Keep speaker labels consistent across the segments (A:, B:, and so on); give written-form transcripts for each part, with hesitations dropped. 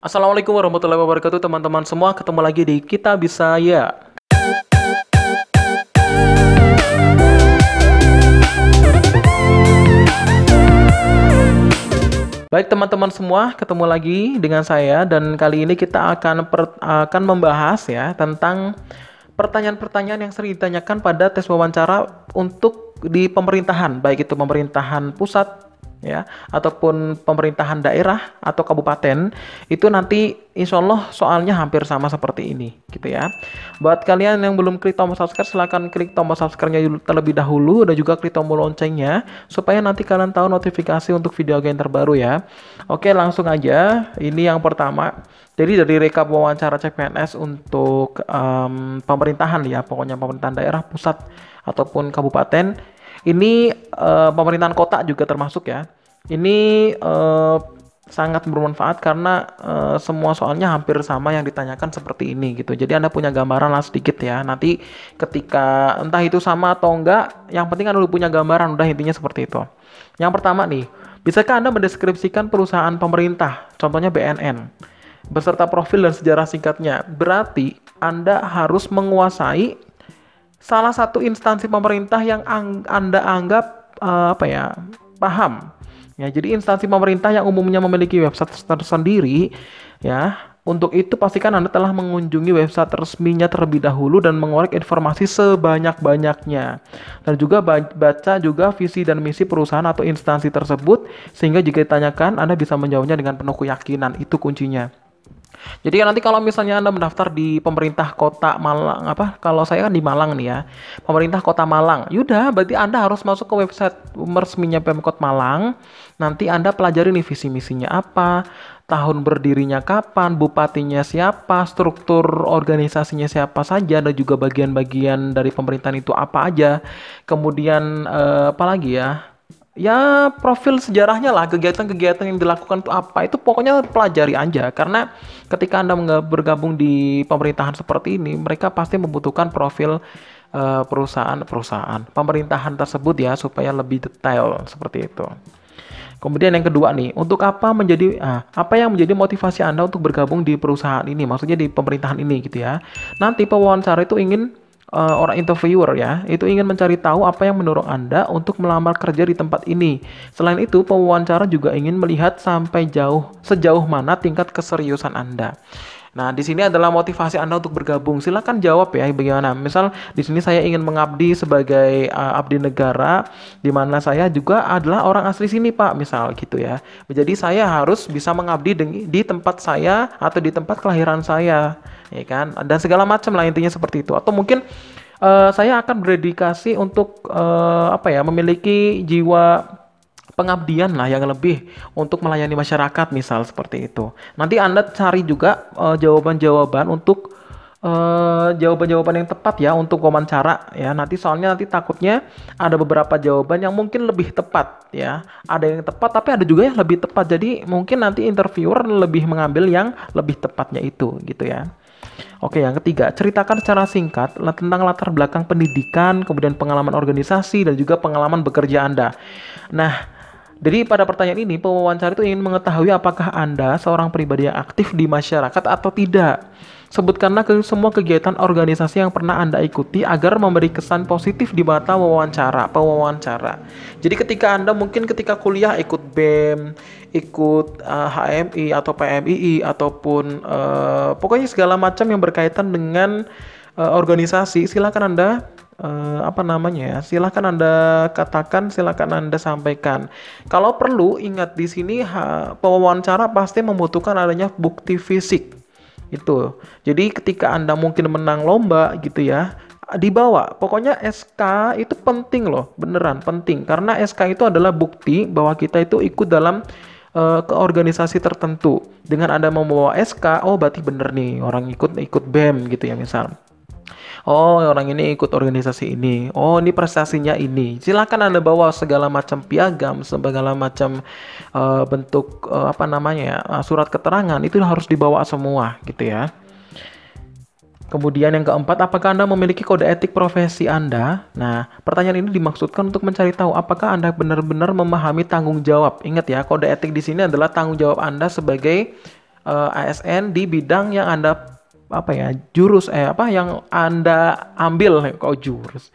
A: Assalamualaikum warahmatullahi wabarakatuh teman-teman semua. Ketemu lagi di Kita Bisa Ya. Baik teman-teman semua, ketemu lagi dengan saya dan kali ini kita akan membahas ya tentang pertanyaan-pertanyaan yang sering ditanyakan pada tes wawancara untuk di pemerintahan, baik itu pemerintahan pusat ya ataupun pemerintahan daerah atau kabupaten. Itu nanti insya Allah soalnya hampir sama seperti ini gitu ya. Buat kalian yang belum klik tombol subscribe, silahkan klik tombol subscribe-nya terlebih dahulu dan juga klik tombol loncengnya supaya nanti kalian tahu notifikasi untuk video yang terbaru ya. Oke, langsung aja. Ini yang pertama. Jadi dari rekap wawancara CPNS untuk pemerintahan ya, pokoknya pemerintahan daerah, pusat ataupun kabupaten. Ini pemerintahan kota juga termasuk ya. Ini sangat bermanfaat karena semua soalnya hampir sama yang ditanyakan seperti ini gitu. Jadi Anda punya gambaran lah sedikit ya. Nanti ketika entah itu sama atau enggak, yang penting Anda udah punya gambaran, udah intinya seperti itu. Yang pertama nih, bisakah Anda mendeskripsikan perusahaan pemerintah, contohnya BNN, beserta profil dan sejarah singkatnya? Berarti Anda harus menguasai salah satu instansi pemerintah yang Anda anggap paham. Ya, jadi instansi pemerintah yang umumnya memiliki website tersendiri ya. Untuk itu pastikan Anda telah mengunjungi website resminya terlebih dahulu dan mengorek informasi sebanyak-banyaknya. Dan juga baca juga visi dan misi perusahaan atau instansi tersebut sehingga jika ditanyakan Anda bisa menjawabnya dengan penuh keyakinan. Itu kuncinya. Jadi nanti kalau misalnya Anda mendaftar di pemerintah kota Malang, kalau saya kan di Malang nih ya, pemerintah kota Malang, yaudah berarti Anda harus masuk ke website resminya Pemkot Malang. Nanti Anda pelajari nih visi misinya apa, tahun berdirinya kapan, bupatinya siapa, struktur organisasinya siapa saja, dan juga bagian-bagian dari pemerintahan itu apa aja. Kemudian apalagi ya? Ya profil sejarahnya lah, kegiatan-kegiatan yang dilakukan itu apa, itu pokoknya pelajari aja. Karena ketika Anda bergabung di pemerintahan seperti ini, mereka pasti membutuhkan profil perusahaan pemerintahan tersebut ya, supaya lebih detail seperti itu. Kemudian yang kedua nih, untuk apa yang menjadi motivasi Anda untuk bergabung di perusahaan ini, maksudnya di pemerintahan ini gitu ya. Nanti pewawancara itu ingin orang interviewer ya, itu ingin mencari tahu apa yang mendorong Anda untuk melamar kerja di tempat ini. Selain itu, pewawancara juga ingin melihat sejauh mana tingkat keseriusan Anda. Nah, di sini adalah motivasi Anda untuk bergabung. Silakan jawab ya bagaimana. Misal di sini saya ingin mengabdi sebagai abdi negara, di mana saya juga adalah orang asli sini, Pak, misal gitu ya. Jadi saya harus bisa mengabdi di tempat saya atau di tempat kelahiran saya, ya kan? Dan segala macam lah intinya seperti itu. Atau mungkin saya akan berdedikasi untuk memiliki jiwa pengabdian lah yang lebih untuk melayani masyarakat, misal seperti itu. Nanti Anda cari juga jawaban-jawaban untuk jawaban-jawaban yang tepat ya untuk wawancara ya. Nanti takutnya ada beberapa jawaban yang mungkin lebih tepat ya. Ada yang tepat tapi ada juga yang lebih tepat. Jadi mungkin nanti interviewer lebih mengambil yang lebih tepatnya itu gitu ya. Oke, yang ketiga, ceritakan secara singkat tentang latar belakang pendidikan, kemudian pengalaman organisasi dan juga pengalaman bekerja Anda. Nah, jadi pada pertanyaan ini, pewawancara itu ingin mengetahui apakah Anda seorang pribadi yang aktif di masyarakat atau tidak. Sebutkanlah semua kegiatan organisasi yang pernah Anda ikuti agar memberi kesan positif di mata pewawancara. Jadi ketika Anda mungkin ketika kuliah ikut BEM, ikut HMI atau PMII ataupun pokoknya segala macam yang berkaitan dengan organisasi, silakan Anda silakan Anda katakan, silakan Anda sampaikan. Kalau perlu ingat di sini pewawancara pasti membutuhkan adanya bukti fisik. Itu. Jadi ketika Anda mungkin menang lomba gitu ya, dibawa. Pokoknya SK itu penting loh, beneran penting. Karena SK itu adalah bukti bahwa kita itu ikut dalam ke organisasi tertentu. Dengan Anda membawa SK, oh berarti bener nih orang ikut BEM gitu ya misal. Oh, orang ini ikut organisasi ini. Oh, ini prestasinya ini. Silakan Anda bawa segala macam piagam, segala macam bentuk surat keterangan itu harus dibawa semua gitu ya. Kemudian yang keempat, apakah Anda memiliki kode etik profesi Anda? Nah, pertanyaan ini dimaksudkan untuk mencari tahu apakah Anda benar-benar memahami tanggung jawab. Ingat ya, kode etik di sini adalah tanggung jawab Anda sebagai ASN di bidang yang Anda yang Anda ambil kok jurus.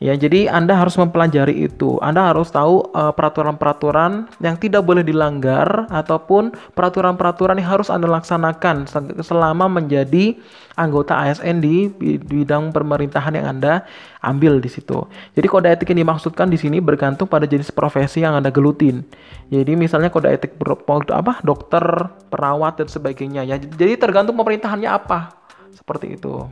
A: Ya, jadi Anda harus mempelajari itu. Anda harus tahu peraturan-peraturan yang tidak boleh dilanggar ataupun peraturan-peraturan yang harus Anda laksanakan selama menjadi anggota ASN di bidang pemerintahan yang Anda ambil di situ. Jadi kode etik yang dimaksudkan di sini bergantung pada jenis profesi yang Anda gelutin. Jadi misalnya kode etik dokter, perawat dan sebagainya ya. Jadi tergantung pemerintahannya apa. Seperti itu.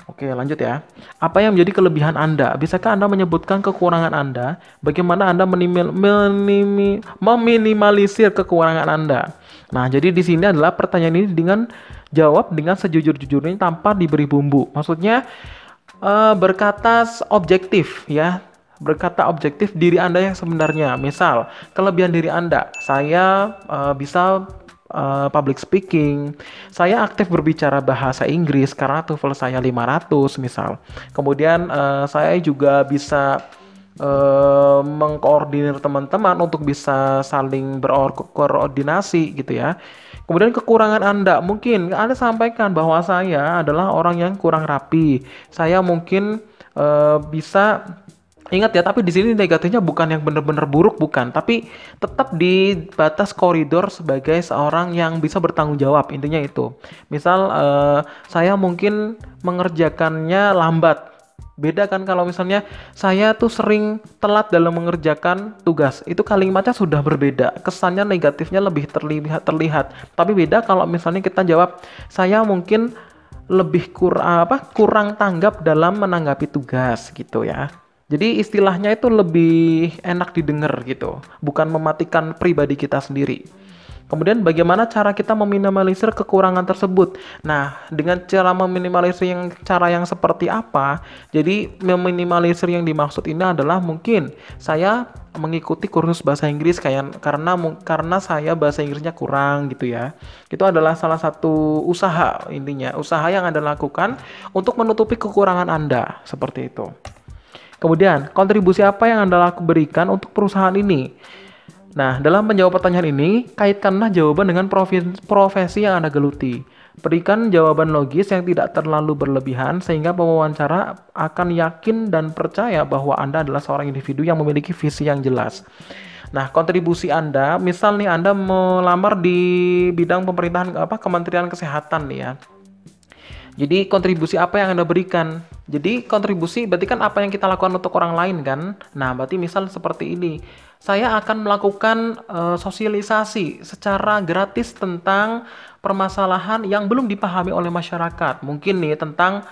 A: Oke, lanjut ya. Apa yang menjadi kelebihan Anda? Bisakah Anda menyebutkan kekurangan Anda? Bagaimana Anda meminimalisir kekurangan Anda? Nah, jadi di sini adalah pertanyaan ini jawab dengan sejujur-jujurnya tanpa diberi bumbu. Maksudnya berkata objektif ya. Berkata objektif diri Anda yang sebenarnya. Misal, kelebihan diri Anda. Saya bisa public speaking, saya aktif berbicara bahasa Inggris karena TOEFL saya 500 misal. Kemudian saya juga bisa mengkoordinir teman-teman untuk bisa saling berkoordinasi gitu ya. Kemudian kekurangan Anda, mungkin Anda sampaikan bahwa saya adalah orang yang kurang rapi. Saya mungkin bisa. Ingat ya, tapi di sini negatifnya bukan yang benar-benar buruk, bukan, tapi tetap di batas koridor sebagai seorang yang bisa bertanggung jawab, intinya itu. Misal saya mungkin mengerjakannya lambat. Beda kan kalau misalnya saya tuh sering telat dalam mengerjakan tugas. Itu kalimatnya sudah berbeda. Kesannya negatifnya lebih terlihat. Tapi beda kalau misalnya kita jawab saya mungkin lebih kurang tanggap dalam menanggapi tugas gitu ya. Jadi istilahnya itu lebih enak didengar gitu, bukan mematikan pribadi kita sendiri. Kemudian bagaimana cara kita meminimalisir kekurangan tersebut? Nah, dengan cara meminimalisir cara yang seperti apa? Jadi meminimalisir yang dimaksud ini adalah mungkin saya mengikuti kursus bahasa Inggris karena saya bahasa Inggrisnya kurang gitu ya. Itu adalah salah satu usaha intinya, usaha yang Anda lakukan untuk menutupi kekurangan Anda, seperti itu. Kemudian, kontribusi apa yang Anda berikan untuk perusahaan ini? Nah, dalam menjawab pertanyaan ini, kaitkanlah jawaban dengan profesi yang Anda geluti. Berikan jawaban logis yang tidak terlalu berlebihan, sehingga pewawancara akan yakin dan percaya bahwa Anda adalah seorang individu yang memiliki visi yang jelas. Nah, kontribusi Anda, misal nih Anda melamar di bidang pemerintahan Kementerian Kesehatan nih ya. Jadi kontribusi apa yang Anda berikan? Jadi kontribusi berarti kan apa yang kita lakukan untuk orang lain kan? Nah, berarti misal seperti ini. Saya akan melakukan sosialisasi secara gratis tentang permasalahan yang belum dipahami oleh masyarakat. Mungkin nih tentang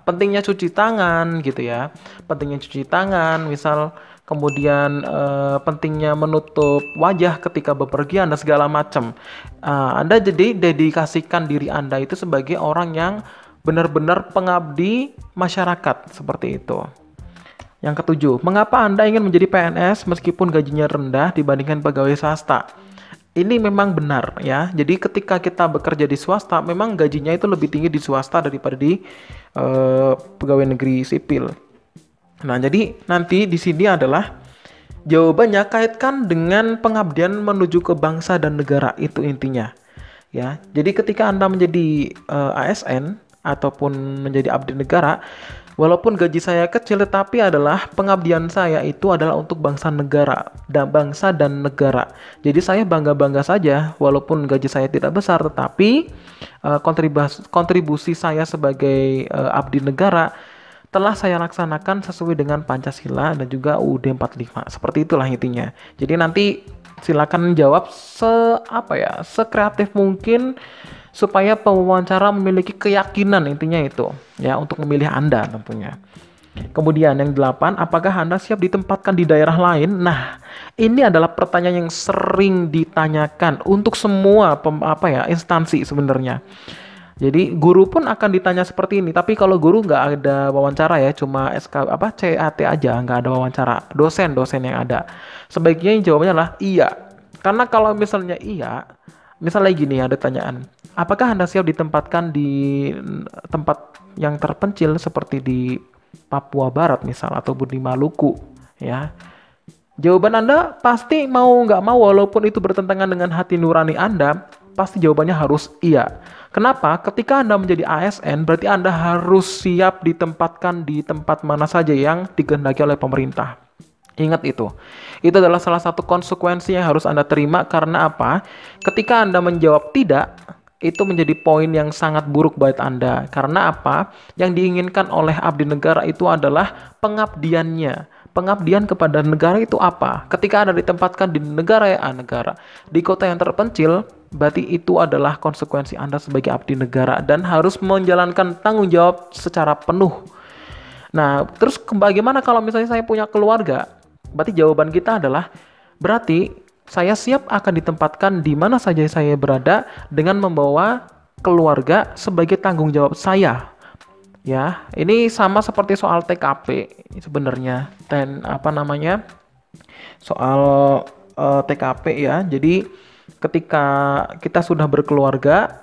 A: pentingnya cuci tangan gitu ya. Pentingnya cuci tangan, misal kemudian pentingnya menutup wajah ketika bepergian dan segala macam. Anda jadi dedikasikan diri Anda itu sebagai orang yang benar-benar pengabdi masyarakat, seperti itu. Yang ketujuh, mengapa Anda ingin menjadi PNS meskipun gajinya rendah dibandingkan pegawai swasta? Ini memang benar ya. Jadi ketika kita bekerja di swasta, memang gajinya itu lebih tinggi di swasta daripada di pegawai negeri sipil. Nah, jadi nanti di sini adalah jawabannya kaitkan dengan pengabdian menuju ke bangsa dan negara, itu intinya. Ya. Jadi ketika Anda menjadi ASN ataupun menjadi abdi negara, walaupun gaji saya kecil tetapi adalah pengabdian saya itu adalah untuk bangsa dan negara. Jadi saya bangga-bangga saja walaupun gaji saya tidak besar, tetapi kontribusi saya sebagai abdi negara telah saya laksanakan sesuai dengan Pancasila dan juga UUD 45. Seperti itulah intinya. Jadi nanti silakan jawab sekreatif mungkin supaya pewawancara memiliki keyakinan, intinya itu ya, untuk memilih Anda tentunya. Kemudian yang 8, apakah Anda siap ditempatkan di daerah lain? Nah, ini adalah pertanyaan yang sering ditanyakan untuk semua instansi sebenarnya. Jadi guru pun akan ditanya seperti ini, tapi kalau guru nggak ada wawancara ya, cuma CAT aja, nggak ada wawancara. Dosen yang ada. Sebaiknya jawabannya adalah iya. Karena kalau misalnya iya, misalnya gini ada tanyaan, apakah Anda siap ditempatkan di tempat yang terpencil seperti di Papua Barat misal, ataupun di Maluku ya? Jawaban Anda pasti mau nggak mau, walaupun itu bertentangan dengan hati nurani Anda, pasti jawabannya harus iya. Kenapa? Ketika Anda menjadi ASN, berarti Anda harus siap ditempatkan di tempat mana saja yang dikehendaki oleh pemerintah. Ingat itu. Itu adalah salah satu konsekuensi yang harus Anda terima karena apa? Ketika Anda menjawab tidak, itu menjadi poin yang sangat buruk buat Anda. Karena apa? Yang diinginkan oleh abdi negara itu adalah pengabdiannya. Pengabdian kepada negara itu apa? Ketika Anda ditempatkan di negara, di kota yang terpencil, berarti itu adalah konsekuensi Anda sebagai abdi negara dan harus menjalankan tanggung jawab secara penuh. Nah, terus bagaimana kalau misalnya saya punya keluarga? Berarti jawaban kita adalah, berarti saya siap akan ditempatkan di mana saja saya berada dengan membawa keluarga sebagai tanggung jawab saya. Ya, ini sama seperti soal TKP sebenarnya. Dan apa namanya? Soal TKP ya. Jadi ketika kita sudah berkeluarga,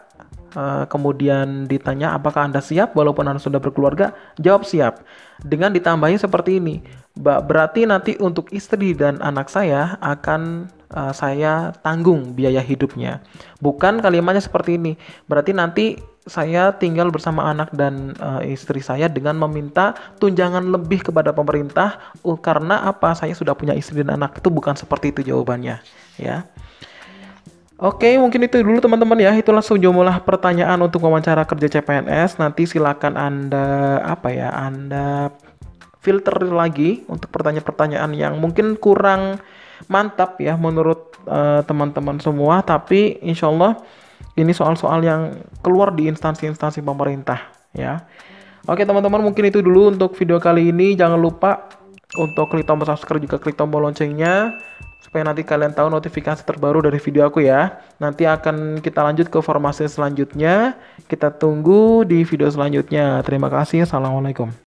A: kemudian ditanya apakah Anda siap walaupun Anda sudah berkeluarga, jawab siap. Dengan ditambahi seperti ini, berarti nanti untuk istri dan anak saya akan saya tanggung biaya hidupnya. Bukan kalimatnya seperti ini, berarti nanti saya tinggal bersama anak dan istri saya dengan meminta tunjangan lebih kepada pemerintah karena apa? Saya sudah punya istri dan anak. Itu bukan seperti itu jawabannya, ya. Oke, mungkin itu dulu teman-teman ya. Itulah sejumlah pertanyaan untuk wawancara kerja CPNS. Nanti silakan Anda filter lagi untuk pertanyaan-pertanyaan yang mungkin kurang mantap ya menurut teman-teman semua. Tapi insya Allah ini soal-soal yang keluar di instansi-instansi pemerintah ya. Oke teman-teman, mungkin itu dulu untuk video kali ini. Jangan lupa untuk klik tombol subscribe juga klik tombol loncengnya supaya nanti kalian tahu notifikasi terbaru dari video aku ya. Nanti akan kita lanjut ke formasi selanjutnya. Kita tunggu di video selanjutnya. Terima kasih. Assalamualaikum.